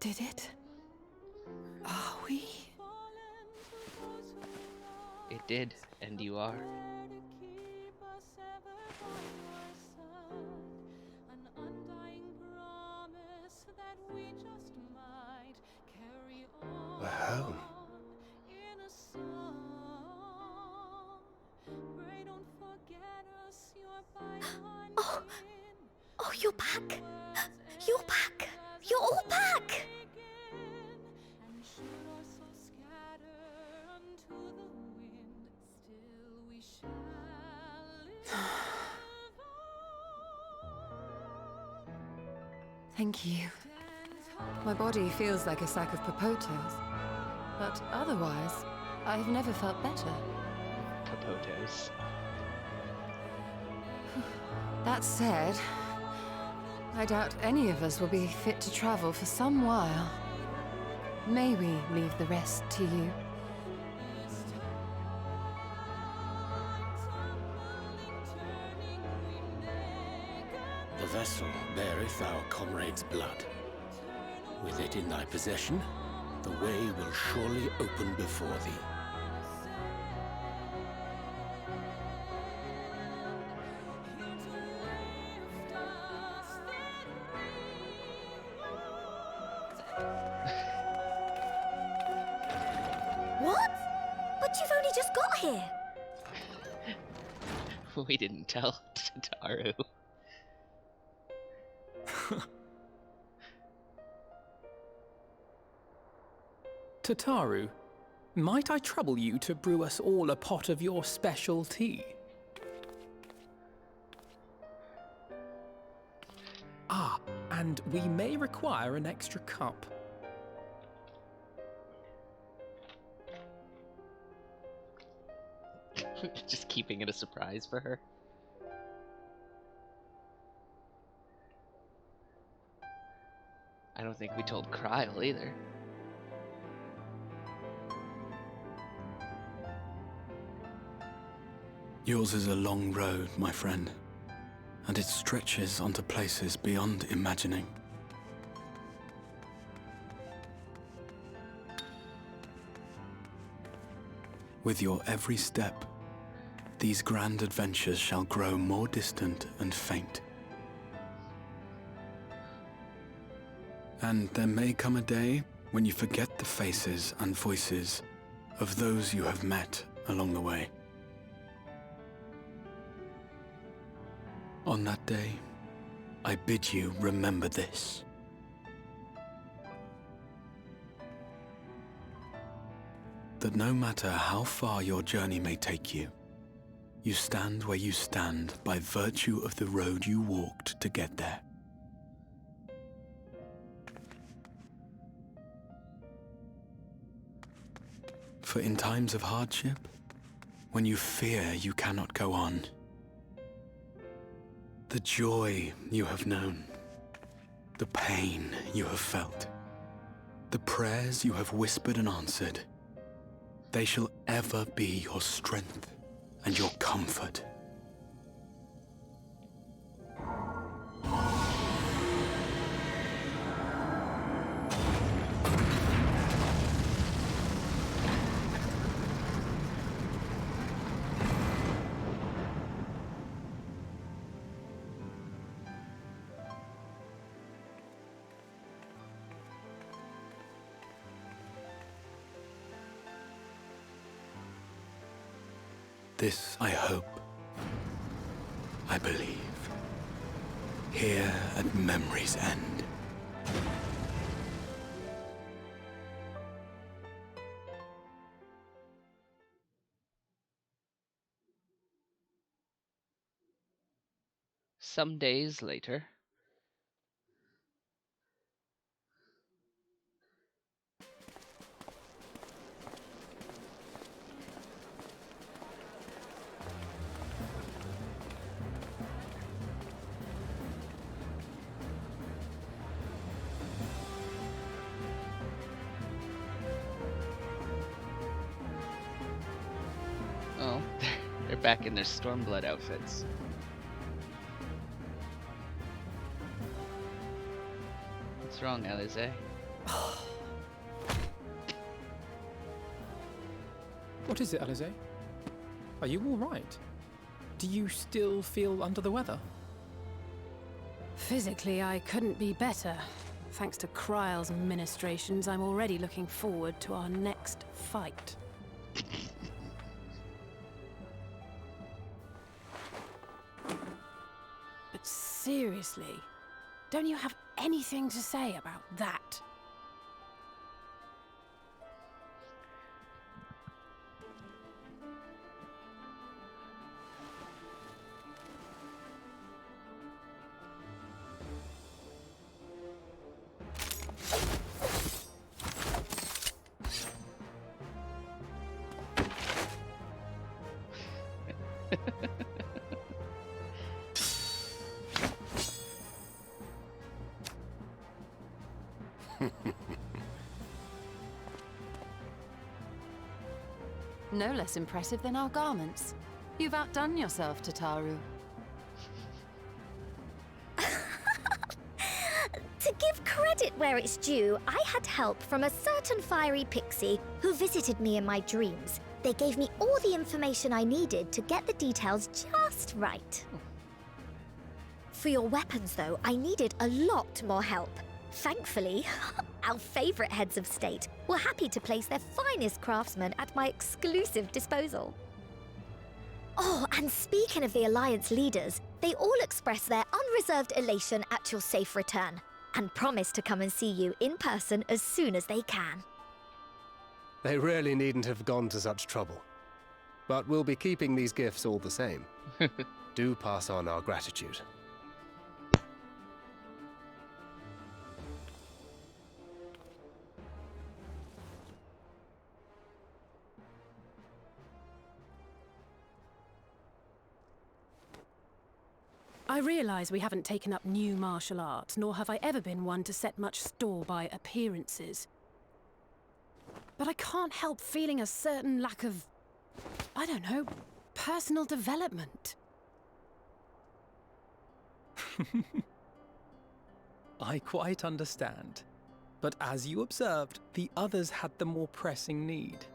Did it? Are we? It did, and you are. We're home. Oh, you're back! You're back! You're all back! Thank you. My body feels like a sack of popotos, but otherwise, I've never felt better. Popotos. That said, I doubt any of us will be fit to travel for some while. May we leave the rest to you? The vessel beareth our comrade's blood. With it in thy possession, the way will surely open before thee. But you've only just got here. We didn't tell Tataru. Tataru, might I trouble you to brew us all a pot of your special tea? Ah, and we may require an extra cup. Just keeping it a surprise for her. I don't think we told Kryle either. Yours is a long road, my friend, and it stretches onto places beyond imagining. With your every step, these grand adventures shall grow more distant and faint. And there may come a day when you forget the faces and voices of those you have met along the way. On that day, I bid you remember this. That no matter how far your journey may take you, you stand where you stand by virtue of the road you walked to get there. For in times of hardship, when you fear you cannot go on, the joy you have known, the pain you have felt, the prayers you have whispered and answered, they shall ever be your strength and your comfort. This I hope, I believe, here at memory's end. Some days later. Oh, they're back in their Stormblood outfits. What's wrong, Alize? What is it, Alize? Are you all right? Do you still feel under the weather? Physically, I couldn't be better. Thanks to Kryle's ministrations, I'm already looking forward to our next fight. But seriously, don't you have anything to say about that? No less impressive than our garments. You've outdone yourself, Tataru. To give credit where it's due, I had help from a certain fiery pixie who visited me in my dreams. They gave me all the information I needed to get the details just right. For your weapons, though, I needed a lot more help. Thankfully, our favourite heads of state were happy to place their finest craftsmen at my exclusive disposal. Oh, and speaking of the Alliance leaders, they all express their unreserved elation at your safe return, and promise to come and see you in person as soon as they can. They really needn't have gone to such trouble. But we'll be keeping these gifts all the same. Do pass on our gratitude. I realise we haven't taken up new martial arts, nor have I ever been one to set much store by appearances. But I can't help feeling a certain lack of, I don't know, personal development. I quite understand. But as you observed, the others had the more pressing need.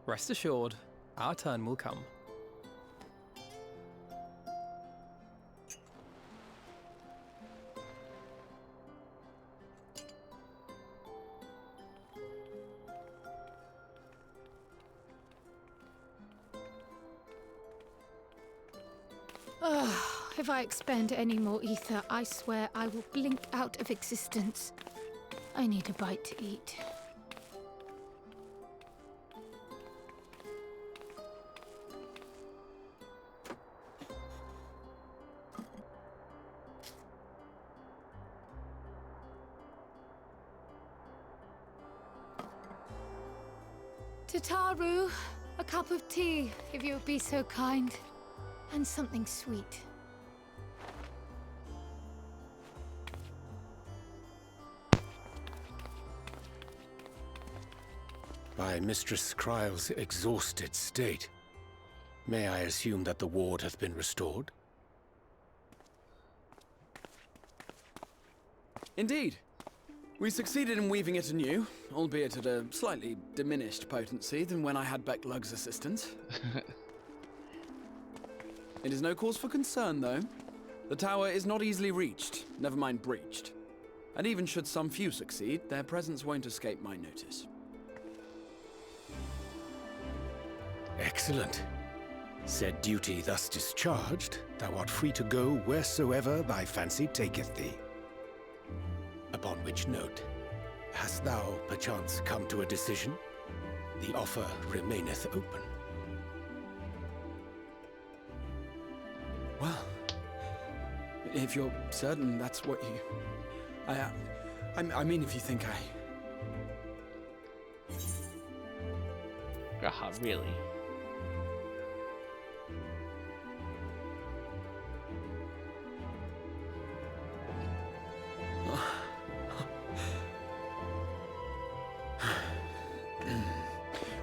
Rest assured, our turn will come. If I expend any more ether, I swear I will blink out of existence. I need a bite to eat. Tataru, a cup of tea, if you would be so kind. And something sweet. By Mistress Kryle's exhausted state, may I assume that the ward hath been restored? Indeed. We succeeded in weaving it anew, albeit at a slightly diminished potency than when I had Becklug's assistance. It is no cause for concern, though. The tower is not easily reached, never mind breached. And even should some few succeed, their presence won't escape my notice. Excellent. Said duty thus discharged, thou art free to go wheresoever thy fancy taketh thee. Upon which note, hast thou perchance come to a decision? The offer remaineth open. Well, if you're certain that's what you... I mean, if you think Graha, really?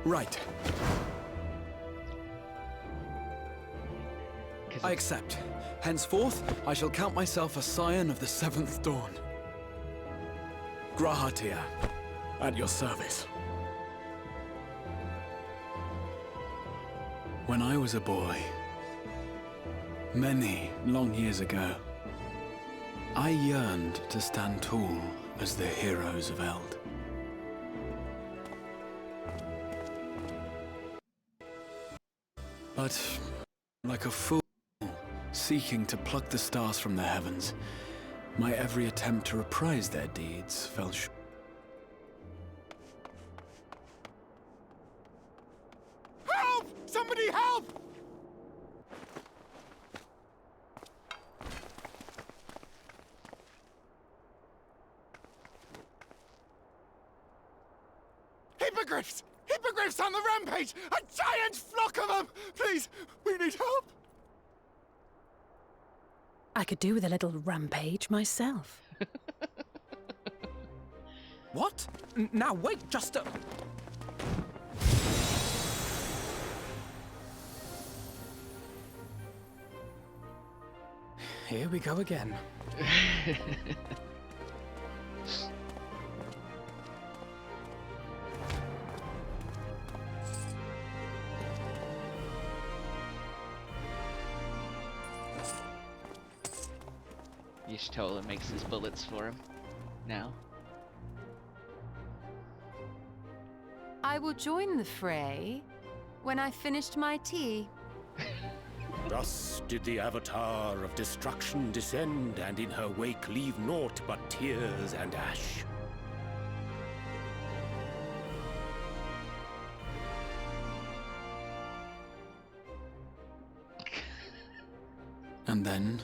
Right. I accept. Henceforth, I shall count myself a scion of the Seventh Dawn. Grahatia, at your service. When I was a boy, many long years ago, I yearned to stand tall as the heroes of Eld. But, like a fool seeking to pluck the stars from the heavens, my every attempt to reprise their deeds fell short. Help! Somebody help! Hippogriffs! Hippogriffs on the rampage! A giant flock of them! Please, we need help! I could do with a little rampage myself. What? Now wait just a... Here we go again. Y'shtola makes his bullets for him. now. I will join the fray when I finished my tea. Thus did the Avatar of Destruction descend, and in her wake leave naught but tears and ash. And then,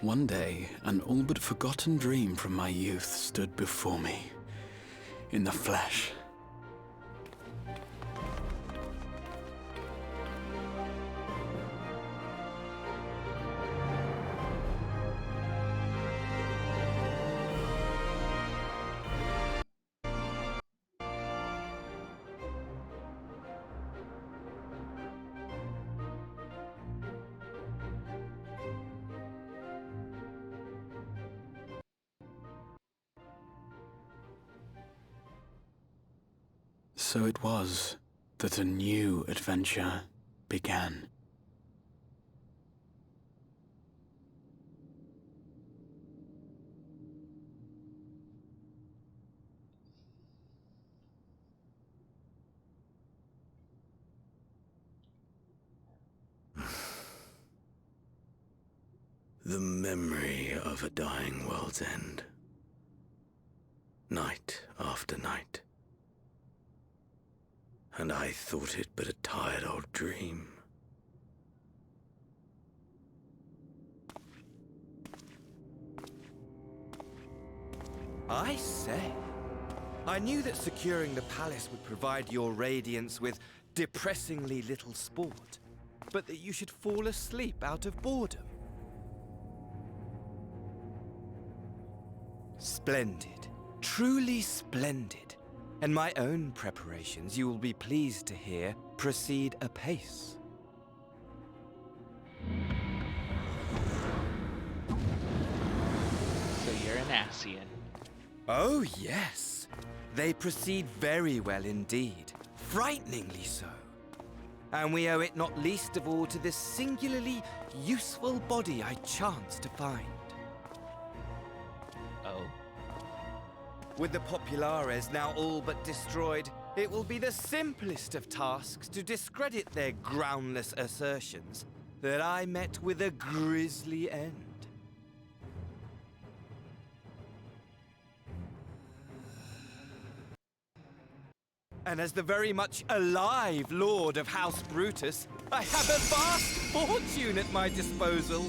one day, an all but forgotten dream from my youth stood before me, in the flesh. So it was that a new adventure began. The memory of a dying world's end. Night after night. And I thought it but a tired old dream. I say, I knew that securing the palace would provide your radiance with depressingly little sport, but that you should fall asleep out of boredom. Splendid, truly splendid. And my own preparations, you will be pleased to hear, proceed apace. So you're an Asian. Oh, yes. They proceed very well indeed. Frighteningly so. And we owe it not least of all to this singularly useful body I chanced to find. Oh. With the Populares now all but destroyed, it will be the simplest of tasks to discredit their groundless assertions that I met with a grisly end. And as the very much alive Lord of House Brutus, I have a vast fortune at my disposal.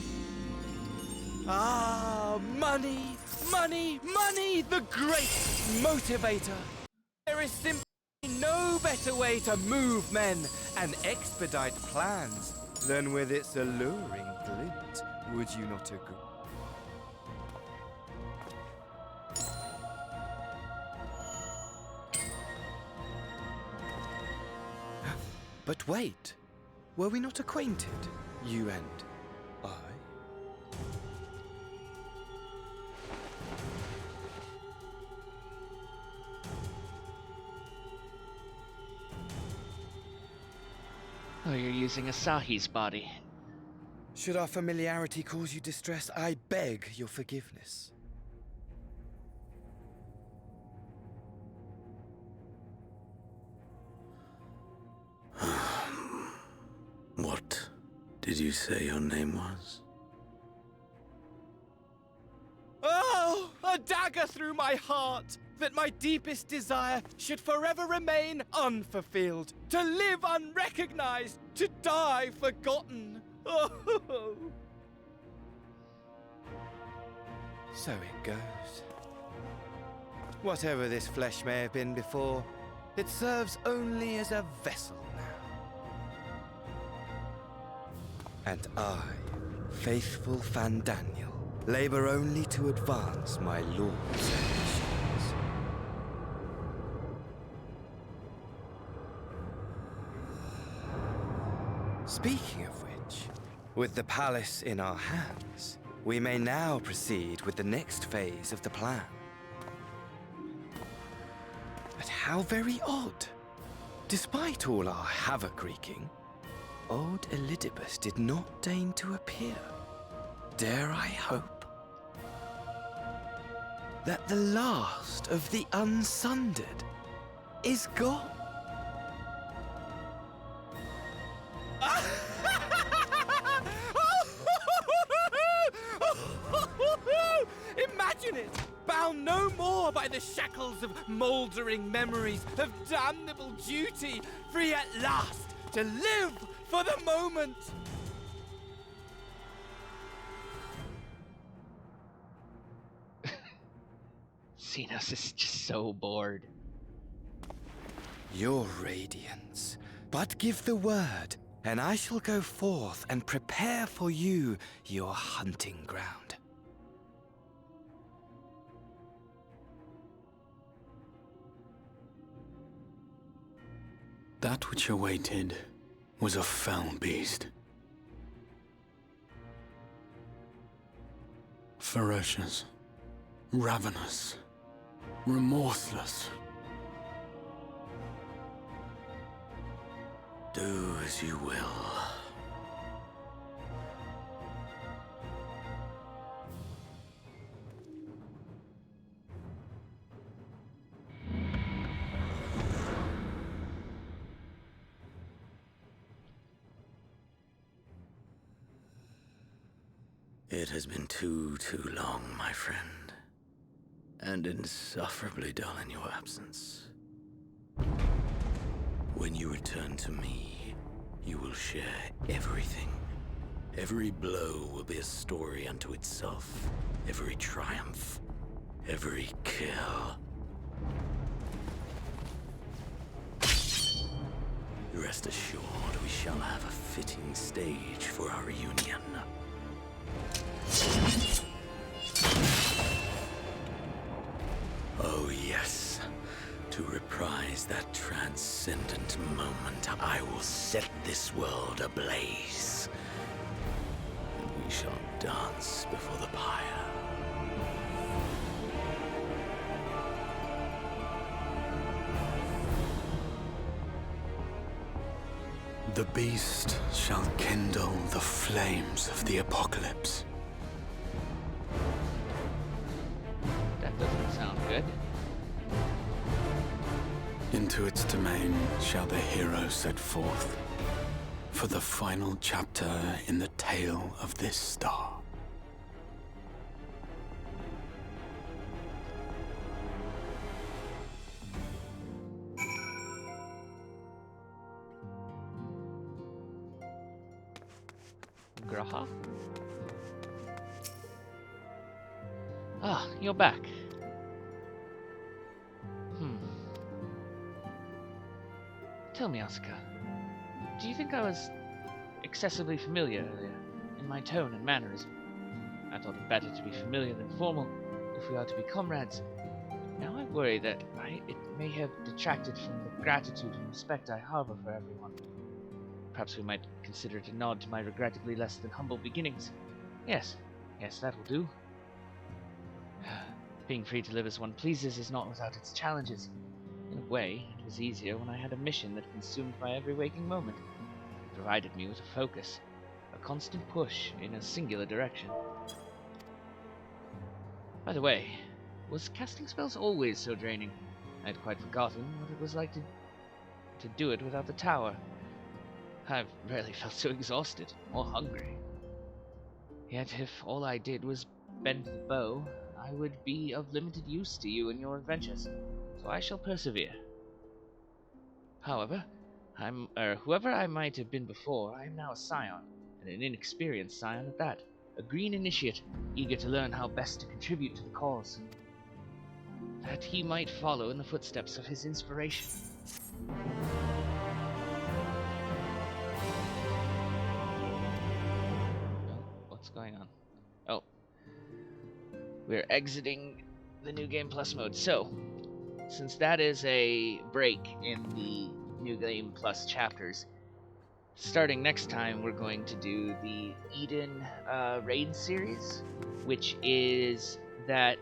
Ah, money! Money, money, the great motivator. There is simply no better way to move men and expedite plans than with its alluring glint. Would you not agree? But wait, were we not acquainted, you and I? Oh, you're using Asahi's body. Should our familiarity cause you distress, I beg your forgiveness. What did you say your name was? Oh, a dagger through my heart! That my deepest desire should forever remain unfulfilled, to live unrecognized, to die forgotten. Oh. So it goes. Whatever this flesh may have been before, it serves only as a vessel now. And I, faithful Fandaniel, labor only to advance my lord's ambitions. Speaking of which, with the palace in our hands, we may now proceed with the next phase of the plan. But how very odd. Despite all our havoc-wreaking, old Elidibus did not deign to appear. Dare I hope? that the last of the Unsundered is gone. Imagine it! Bound no more by the shackles of mouldering memories of damnable duty, free at last to live for the moment! Xenos is just so bored. Your radiance, but give the word, and I shall go forth and prepare for you your hunting ground. That which awaited was a fell beast. Ferocious, ravenous, remorseless. Do as you will. It has been too long, my friend, and insufferably dull in your absence. When you return to me, you will share everything. Every blow will be a story unto itself. Every triumph, every kill. Rest assured, we shall have a fitting stage for our reunion. Oh yes, to reprise that transcendent moment, I will set this world ablaze. And we shall dance before the pyre. The beast shall kindle the flames of the apocalypse. That doesn't sound good. Into its domain shall the hero set forth for the final chapter in the tale of this star. Graha? Ah, you're back. Tell me, Asuka, do you think I was excessively familiar earlier in my tone and mannerism? I thought it better to be familiar than formal if we are to be comrades. Now I worry that it may have detracted from the gratitude and respect I harbor for everyone. Perhaps we might consider it a nod to my regrettably less than humble beginnings. Yes, that will do. Being free to live as one pleases is not without its challenges. In a way, it was easier when I had a mission that consumed my every waking moment. It provided me with a focus, a constant push in a singular direction. By the way, was casting spells always so draining? I had quite forgotten what it was like to do it without the tower. I've rarely felt so exhausted or hungry. Yet if all I did was bend the bow, I would be of limited use to you in your adventures, so I shall persevere. However, whoever I might have been before, I am now a scion, and an inexperienced scion at that, a green initiate, eager to learn how best to contribute to the cause, that he might follow in the footsteps of his inspiration. What's going on? Oh. We're exiting the New Game Plus mode. So, since that is a break in the New Game Plus chapters, starting next time we're going to do the Eden raid series, which is that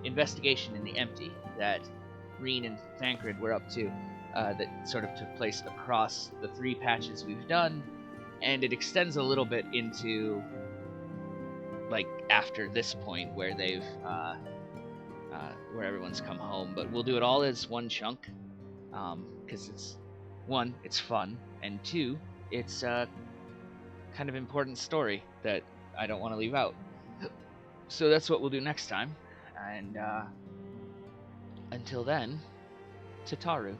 investigation in the empty that Reen and Thancred were up to, that sort of took place across the 3 patches we've done, and it extends a little bit into like after this point where they've where everyone's come home. But we'll do it all as one chunk, because it's one, it's fun, and two, it's a kind of important story that I don't want to leave out. So that's what we'll do next time, and until then, Tataru.